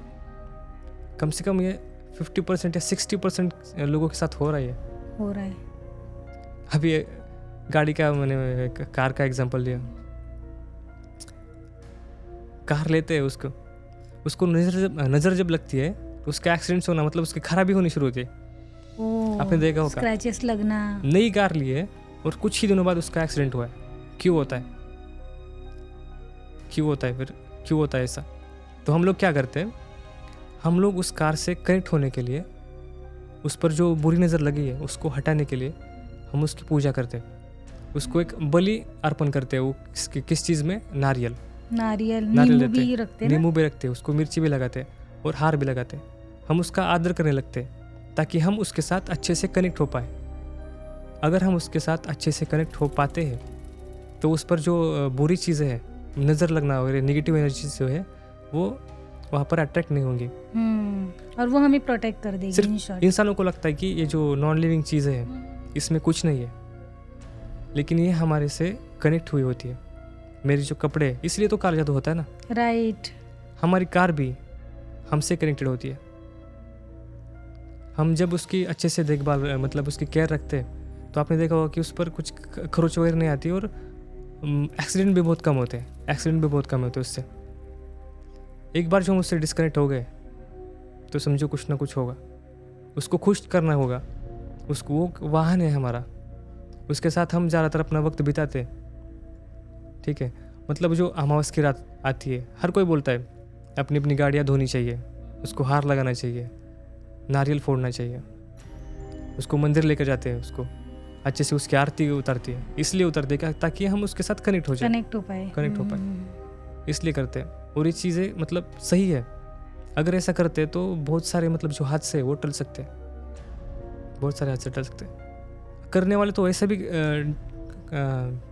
कम से कम ये 50% या 60% लोगों के साथ हो रहा है। अभी गाड़ी का मैंने कार का एग्जांपल लिया। कार लेते हैं, उसको नज़र जब लगती है तो उसका एक्सीडेंट्स होना, मतलब उसकी खराबी होनी शुरू होती है। आपने देखा होगा, स्क्रैचेस लगना। नई कार ली है और कुछ ही दिनों बाद उसका एक्सीडेंट हुआ है। क्यों होता है ऐसा? तो हम लोग क्या करते हैं, हम लोग उस कार से कनेक्ट होने के लिए, उस पर जो बुरी नज़र लगी है उसको हटाने के लिए हम उसकी पूजा करते हैं, उसको एक बलि अर्पण करते हैं। वो किस चीज़ में? नारियल नींबू भी रखते हैं, उसको मिर्ची भी लगाते हैं और हार भी लगाते हैं। हम उसका आदर करने लगते हैं ताकि हम उसके साथ अच्छे से कनेक्ट हो पाए। अगर हम उसके साथ अच्छे से कनेक्ट हो पाते हैं तो उस पर जो बुरी चीज़ें हैं, नज़र लगना वगैरह, नेगेटिव एनर्जी जो है वो वहाँ पर अट्रैक्ट नहीं होंगी और वो हमें प्रोटेक्ट कर देगी। सिर्फ इंसानों को लगता है कि ये जो नॉन लिविंग चीज़ें हैं इसमें कुछ नहीं है, लेकिन ये हमारे से कनेक्ट हुई होती है। मेरी जो कपड़े, इसलिए तो काला जादू होता है ना। राइट, हमारी कार भी हमसे कनेक्टेड होती है। हम जब उसकी अच्छे से देखभाल, मतलब उसकी केयर रखते हैं, तो आपने देखा होगा कि उस पर कुछ खरोच वगैरह नहीं आती और एक्सीडेंट भी बहुत कम होते हैं उससे। एक बार जो हम उससे डिस्कनेक्ट हो गए तो समझो कुछ ना कुछ होगा। उसको खुश करना होगा, उसको वो वाहन है हमारा, उसके साथ हम ज़्यादातर अपना वक्त बिताते हैं। ठीक है, मतलब जो अमावस की रात आती है, हर कोई बोलता है अपनी अपनी गाड़ियाँ धोनी चाहिए, उसको हार लगाना चाहिए, नारियल फोड़ना चाहिए, उसको मंदिर लेकर जाते हैं, उसको अच्छे से उसकी आरती उतारती है। इसलिए उतारते हैं ताकि हम उसके साथ कनेक्ट हो पाए, इसलिए करते हैं। और ये चीज़ें मतलब सही है। अगर ऐसा करते हैं तो बहुत सारे मतलब जो हादसे वो टल सकते हैं, बहुत सारे हादसे टल सकते हैं। करने वाले तो ऐसे भी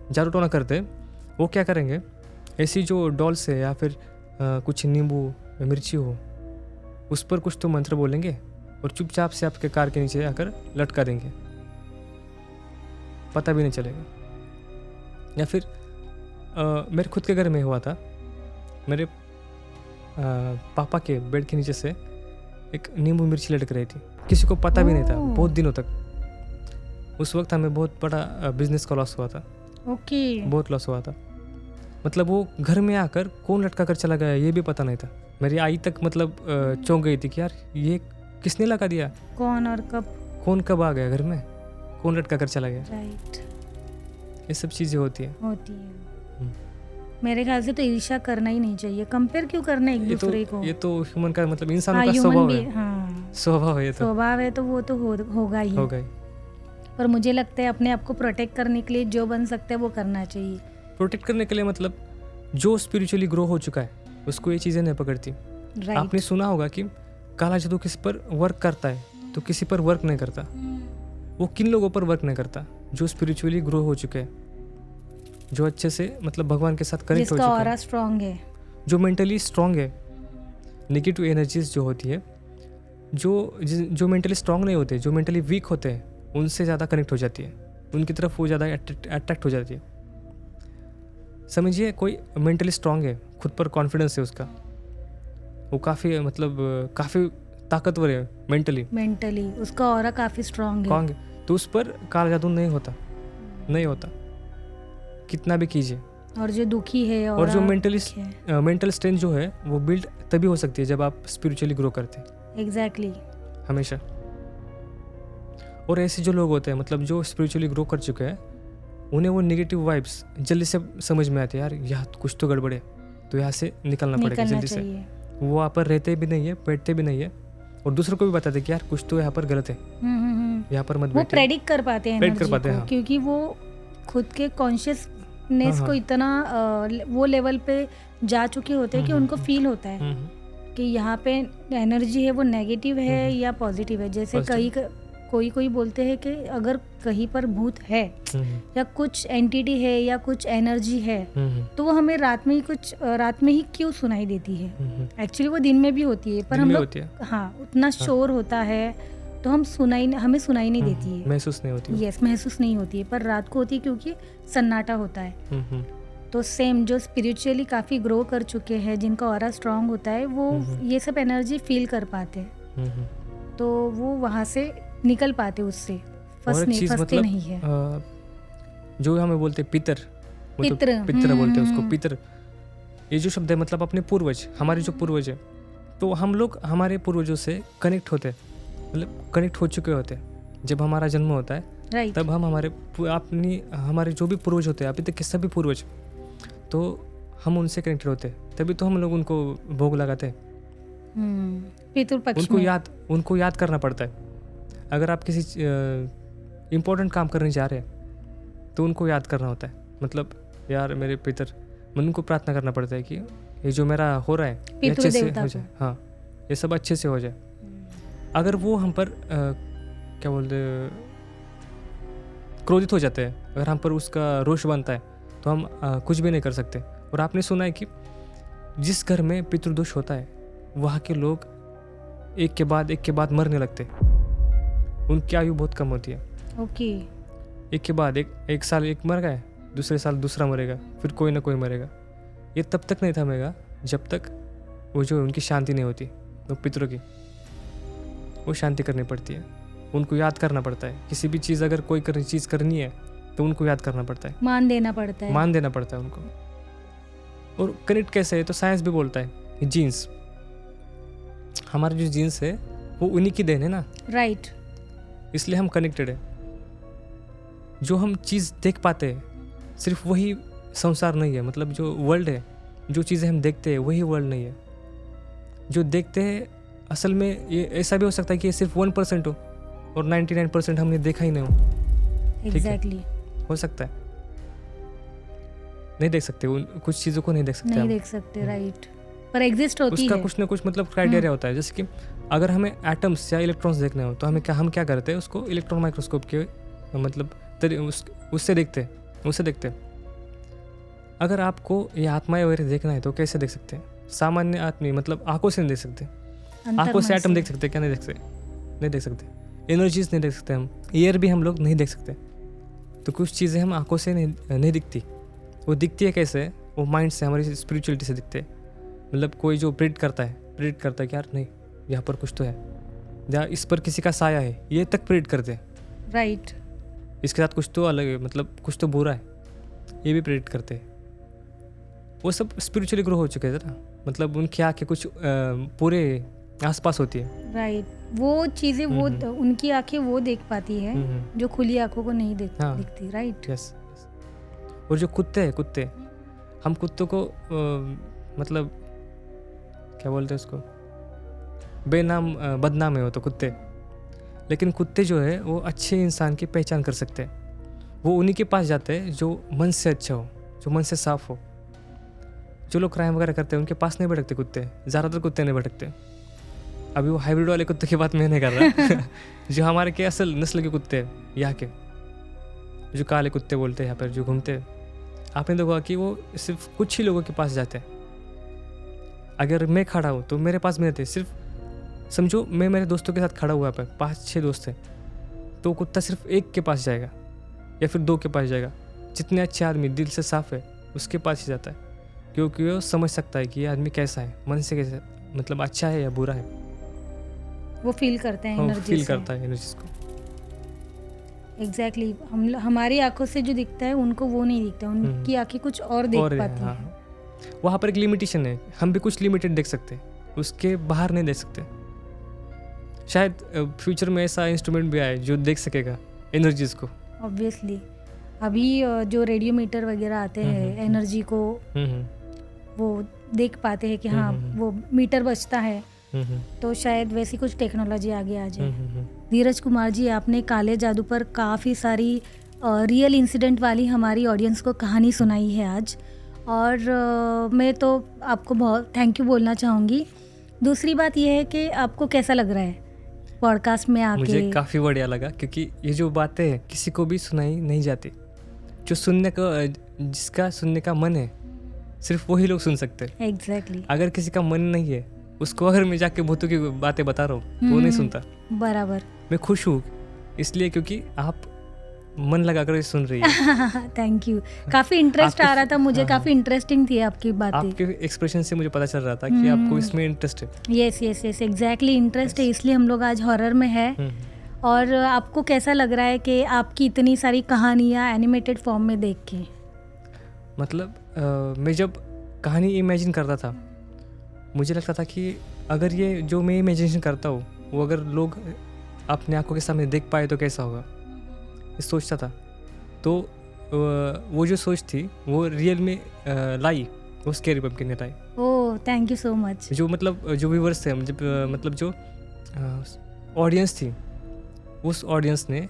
जादू टोना करते हैं। वो क्या करेंगे, ऐसी जो डॉल्स है या फिर कुछ नींबू मिर्ची हो, उस पर कुछ तो मंत्र बोलेंगे और चुपचाप से आपके कार के नीचे आकर लटका देंगे, पता भी नहीं चलेगा। या फिर मेरे खुद के घर में हुआ था, मेरे पापा के बेड के नीचे से एक नींबू मिर्ची लटक रही थी, किसी को पता भी नहीं था बहुत दिनों तक। उस वक्त हमें बहुत बड़ा बिजनेस का लॉस हुआ था। बहुत लॉस हुआ था। मतलब वो घर में आकर कौन लटका कर चला गया ये भी पता नहीं था। मेरी आई तक मतलब चौंक गई थी कि यार ये किसने लगा दिया, कौन कब आ गया घर में, कौन लटका कर चला गया। राइट, ये सब चीज़ें होती है। मेरे ख्याल से तो ईर्ष्या करना ही नहीं चाहिए। कंपेयर क्यों करना एक दूसरे को? ये तो ह्यूमन का मतलब इंसानों का स्वभाव है। स्वभाव है तो वो तो होगा ही। पर मुझे लगता है अपने आप को प्रोटेक्ट करने के लिए जो बन सकता है वो करना चाहिए। प्रोटेक्ट करने के लिए मतलब जो स्पिरिचुअली ग्रो हो चुका है उसको ये चीज़ें नहीं पकड़ती। आपने सुना होगा कि काला जादू किसी पर वर्क करता है तो किसी पर वर्क नहीं करता। वो किन लोगों पर वर्क नहीं करता? जो स्पिरिचुअली ग्रो हो चुके हैं, जो अच्छे से मतलब भगवान के साथ कनेक्ट हो चुके हैं, ऑरा स्ट्रांग है, जो मेंटली स्ट्रांग है। नेगेटिव एनर्जीज जो होती है, जो मेंटली स्ट्रांग नहीं होते, जो मेंटली वीक होते हैं, उनसे ज़्यादा कनेक्ट हो जाती है, उनकी तरफ वो ज़्यादा अट्रैक्ट हो जाती है। समझिए कोई मेंटली स्ट्रांग है, खुद पर कॉन्फिडेंस है उसका, वो काफ़ी मतलब काफ़ी ताकतवर है मेंटली उसका ऑरा काफ़ी स्ट्रांग है, तो उस पर काला जादू नहीं होता। कितना भी कीजिए और जो दुखी है और जो मेंटल स्ट्रेंथ जो है वो बिल्ड तभी हो सकती है जब आप स्पिरिचुअली ग्रो करते हैं। एग्जैक्टली हमेशा। और ऐसे जो लोग होते हैं मतलब जो स्पिरिचुअली ग्रो कर चुके हैं उन्हें वो नेगेटिव वाइब्स जल्दी से समझ में आते हैं, यार यहाँ कुछ तो गड़बड़े, तो यहाँ से निकलना पड़ेगा जल्दी से। वो वहाँ पर रहते भी नहीं है, बैठते भी नहीं है और दूसरों को भी बताते कि यार कुछ तो यहाँ पर गलत है, यहाँ पर मत बैठो। वो प्रेडिक्ट कर पाते हैं एनर्जी को, हाँ। क्योंकि वो खुद के कॉन्शियसनेस को इतना वो लेवल पे जा चुके होते हैं कि उनको फील होता है कि यहाँ पे एनर्जी है वो नेगेटिव है या पॉजिटिव है। जैसे कोई बोलते हैं कि अगर कहीं पर भूत है या कुछ एंटिटी है या कुछ एनर्जी है तो वो हमें रात में ही क्यों सुनाई देती है। एक्चुअली वो दिन में भी होती है पर हम लोग उतना शोर होता है तो हमें सुनाई नहीं देती है, महसूस नहीं होती। यस, महसूस नहीं होती है, पर रात को होती है क्योंकि सन्नाटा होता है। तो सेम जो स्पिरिचुअली काफ़ी ग्रो कर चुके हैं, जिनका ऑरा स्ट्रांग होता है, वो ये सब एनर्जी फील कर पाते हैं, तो वो वहाँ से निकल पाते, उससे फंसते नहीं है। जो हमें बोलते पितर बोलते हैं उसको, पितर। ये जो शब्द है मतलब अपने पूर्वज, हमारे जो पूर्वज है, तो हम लोग हमारे पूर्वजों से कनेक्ट होते हैं, मतलब कनेक्ट हो चुके होते हैं। जब हमारा जन्म होता है तब हम हमारे जो भी पूर्वज होते हैं, अभी तक के सभी पूर्वज, तो हम उनसे कनेक्टेड होते हैं, तभी तो हम लोग उनको भोग लगाते हैं। उनको याद करना पड़ता है। अगर आप किसी इम्पोर्टेंट काम करने जा रहे हैं तो उनको याद करना होता है, मतलब यार मेरे पितर, मन उनको प्रार्थना करना पड़ता है कि ये जो मेरा हो रहा है ये अच्छे से हो जाए, हाँ ये सब अच्छे से हो जाए। अगर वो हम पर क्या बोलते क्रोधित हो जाते हैं, अगर हम पर उसका रोष बनता है तो हम कुछ भी नहीं कर सकते। और आपने सुना है कि जिस घर में पितृदोष होता है वहाँ के लोग एक के बाद मरने लगते, उनकी आयु बहुत कम होती है। ओके। एक के बाद एक साल एक मर गए, दूसरे साल दूसरा मरेगा, फिर कोई ना कोई मरेगा। ये तब तक नहीं थमेगा जब तक वो जो उनकी शांति नहीं होती, वो पितरों की वो शांति करनी पड़ती है, उनको याद करना पड़ता है। किसी भी चीज़ अगर कोई चीज़ करनी है तो उनको याद करना पड़ता है, मान देना पड़ता है उनको। और कनेक्ट कैसे है तो साइंस भी बोलता है जीन्स, हमारे जो जीन्स है वो उन्हीं की देन है ना, राइट। इसलिए हम कनेक्टेड है। जो हम चीज़ देख पाते हैं सिर्फ वही संसार नहीं है, मतलब जो वर्ल्ड है, जो चीज़ें हम देखते हैं वही वर्ल्ड नहीं है। जो देखते हैं असल में ये ऐसा भी हो सकता है कि ये सिर्फ 1% हो और 99% हमने देखा ही नहीं हो। एग्जैक्टली हो सकता है, नहीं देख सकते कुछ चीज़ों को नहीं देख सकते, राइट, पर एग्जिस्ट होती है। उसका कुछ ना कुछ मतलब क्राइटेरिया होता है। जैसे कि अगर हमें एटम्स या इलेक्ट्रॉन्स देखने हो तो हम क्या करते हैं, उसको इलेक्ट्रॉन माइक्रोस्कोप के मतलब उससे देखते हैं। अगर आपको ये आत्माएं वगैरह देखना है तो कैसे देख सकते हैं? सामान्य आदमी मतलब आंखों से नहीं देख सकते। आंखों से एटम देख सकते क्या? नहीं देख सकते। एनर्जीज नहीं देख सकते हम, एयर भी हम लोग नहीं देख सकते। तो कुछ चीज़ें हम आंखों से नहीं दिखती, वो दिखती है कैसे? वो माइंड से, हमारी स्पिरिचुअलिटी से दिखते हैं। मतलब कोई जो प्रेडिक्ट करता है कि यार नहीं यहाँ पर कुछ तो है, या इस पर किसी का साया है, ये तक प्रेडिक्ट करते हैं, राइट। इसके साथ कुछ तो अलग है, मतलब कुछ तो बुरा है, ये भी प्रेडिक्ट करते हैं। वो सब स्पिरिचुअली ग्रो हो चुके हैं ना, मतलब उनकी आँखें कुछ पूरे आसपास होती है, राइट। वो चीज़ें वो उनकी आंखें वो देख पाती है जो खुली आंखों को नहीं दिखती, राइट। यस। और जो कुत्ते हम कुत्तों को मतलब क्या बोलते हैं उसको, बदनाम है वो तो कुत्ते, लेकिन कुत्ते जो है वो अच्छे इंसान की पहचान कर सकते हैं। वो उन्हीं के पास जाते हैं जो मन से अच्छा हो, जो मन से साफ हो। जो लोग क्राइम वगैरह करते हैं उनके पास नहीं भटकते कुत्ते, ज़्यादातर कुत्ते नहीं भटकते। अभी वो हाइब्रिड वाले कुत्ते की बात मैं नहीं कर रहा जो हमारे के असल नस्ल के कुत्ते हैं, यहाँ के जो काले कुत्ते बोलते हैं यहाँ पर जो घूमते हैं, आपने देखा कि वो सिर्फ कुछ ही लोगों के पास जाते हैं। अगर मैं खड़ा हूँ तो मेरे पास मेरे थे, सिर्फ समझो मैं मेरे दोस्तों के साथ खड़ा हुआ पर 5-6 दोस्त हैं, तो कुत्ता सिर्फ एक के पास जाएगा या फिर 2 के पास जाएगा। जितने अच्छे आदमी दिल से साफ है उसके पास ही जाता है, क्योंकि वो समझ सकता है कि ये आदमी कैसा है, मन से कैसा, मतलब अच्छा है या बुरा है। वो फील करते हैं, फील करता है एनर्जीज को। एग्जैक्टली हमारी आंखों से जो दिखता है उनको वो नहीं दिखता, उनकी आंखें कुछ और देख पाती हैं। वहाँ पर एक लिमिटेशन है, हम भी कुछ लिमिटेड देख सकते हैं, उसके बाहर नहीं देख सकते। शायद फ्यूचर में ऐसा इंस्ट्रूमेंट भी आए जो देख सकेगा एनर्जीज को। ऑब्वियसली अभी जो रेडियोमीटर वगैरह आते हैं एनर्जी को वो देख पाते हैं कि हाँ वो मीटर बचता है, तो शायद वैसी कुछ टेक्नोलॉजी आगे आ जाए। धीरज कुमार जी, आपने काले जादू पर काफ़ी सारी रियल इंसिडेंट वाली हमारी ऑडियंस को कहानी सुनाई है आज, और मैं तो आपको बहुत थैंक यू बोलना चाहूँगी। दूसरी बात यह है कि आपको कैसा लग रहा है पॉडकास्ट में आके? मुझे काफ़ी बढ़िया लगा, क्योंकि ये जो बातें हैं किसी को भी सुनाई नहीं जाती। जो सुनने का, जिसका सुनने का मन है सिर्फ वही लोग सुन सकते हैं। एग्जैक्टली अगर किसी का मन नहीं है, उसको अगर मैं जाके भूतों की बातें बता रहा हूँ वो नहीं सुनता। बराबर। मैं खुश हूँ इसलिए क्योंकि आप मन लगाकर सुन रही है। Thank you. काफ़ी इंटरेस्ट आ रहा था मुझे, काफ़ी इंटरेस्टिंग थी आपकी बातें। आपके एक्सप्रेशन से मुझे पता चल रहा था कि आपको इसमें इंटरेस्ट है। Yes yes yes, exactly interest है, इसलिए हम लोग आज हॉरर में है। और आपको कैसा लग रहा है कि आपकी इतनी सारी कहानियाँ एनिमेटेड फॉर्म में देख के? मतलब मैं जब कहानी इमेजिन करता था, मुझे लगता था कि अगर ये जो मैं इमेजिनेशन करता हूँ वो अगर लोग अपने आंखों के सामने देख पाए तो कैसा होगा, ये सोचता था। तो वो जो सोच थी वो रियल में लाई, वो स्कैरी पम्पकिन ने लाई। Oh thank you so much. जो मतलब जो व्यूअर्स थे, मतलब जो ऑडियंस थी, उस ऑडियंस ने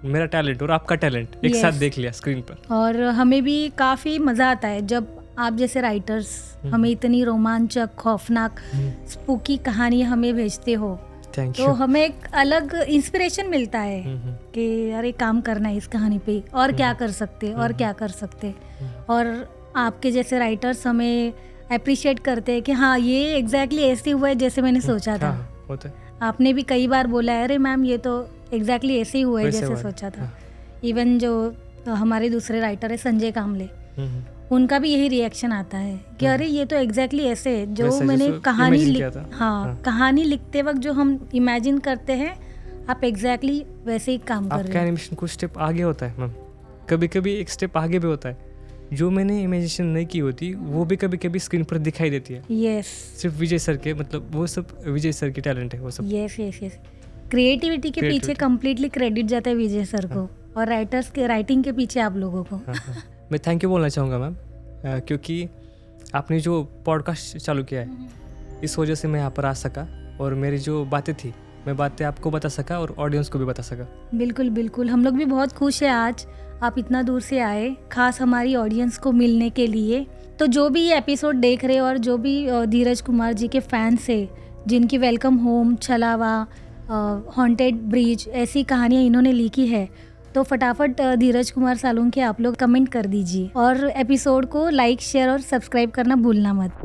मेरा टैलेंट और आपका टैलेंट एक साथ देख लिया स्क्रीन पर। और हमें भी काफ़ी मज़ा आता है जब आप जैसे राइटर्स हमें इतनी रोमांचक, खौफनाक, स्पूकी कहानी हमें भेजते हो, तो हमें एक अलग इंस्पिरेशन मिलता है कि अरे काम करना है इस कहानी पे, और क्या कर सकते और क्या कर सकते। और आपके जैसे राइटर्स हमें अप्रिशिएट करते हैं कि हाँ ये एग्जैक्टली ऐसे हुआ है जैसे मैंने सोचा था। आपने भी कई बार बोला है अरे मैम ये तो एग्जैक्टली ऐसे ही हुआ है जैसे सोचा था। इवन जो हमारे दूसरे राइटर है संजय कामले, उनका भी यही रिएक्शन आता है कि अरे ये तो एग्जैक्टली ऐसे है जो मैंने कहानी लिखते वक्त जो हम इमेजिन करते हैं, आप एग्जैक्टली वैसे ही काम कर रहे हैं। आपका एनिमेशन कुछ स्टेप आगे होता है मैम, कभी कभी एक स्टेप आगे भी होता है। जो मैंने इमेजिनेशन नहीं की होती वो भी कभी कभी स्क्रीन पर दिखाई देती है। यस, सिर्फ विजय सर के, मतलब वो सब विजय सर की टैलेंट है वो सब। यस यस यस, क्रिएटिविटी के पीछे कंप्लीटली क्रेडिट जाता है विजय सर को, और राइटर्स के राइटिंग के पीछे आप लोगों को। मैं थैंक यू बोलना चाहूँगा मैम, क्योंकि आपने जो पॉडकास्ट चालू किया है इस वजह से मैं यहाँ पर आ सका, और मेरी जो बातें थी मैं बातें आपको बता सका और ऑडियंस को भी बता सका। बिल्कुल बिल्कुल, हम लोग भी बहुत खुश हैं आज आप इतना दूर से आए, खास हमारी ऑडियंस को मिलने के लिए। तो जो भी ये एपिसोड देख रहे और जो भी धीरज कुमार जी के फैंस है, जिनकी वेलकम होम, छलावा, हॉन्टेड ब्रिज ऐसी कहानियाँ इन्होंने लिखी है, तो फटाफट धीरज कुमार सालुंखे आप लोग कमेंट कर दीजिए, और एपिसोड को लाइक, शेयर और सब्सक्राइब करना भूलना मत।